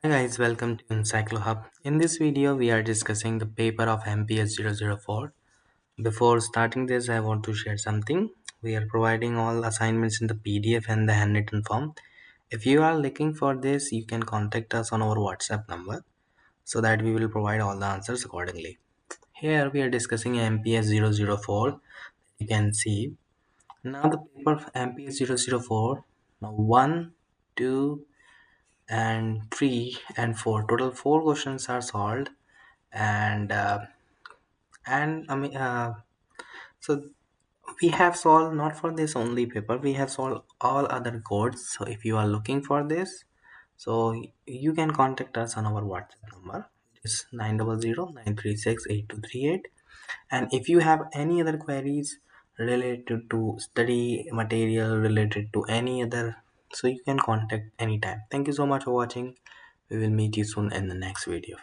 Hi guys, welcome to EncycloHub. In this video, we are discussing the paper of MPS 004. Before starting this, I want to share something. We are providing all assignments in the PDF and the handwritten form. If you are looking for this, you can contact us on our WhatsApp number so that we will provide all the answers accordingly. Here we are discussing MPS 004. You can see now the paper of MPS 004. Now 1, 2, and 3 and 4, total 4 questions are solved. And so we have solved not for this only paper, we have solved all other codes. So if you are looking for this, so you can contact us on our WhatsApp number. It's 900 936 8238. And if you have any other queries related to study material, related to any other, so you can contact anytime. Thank you so much for watching. We will meet you soon in the next video.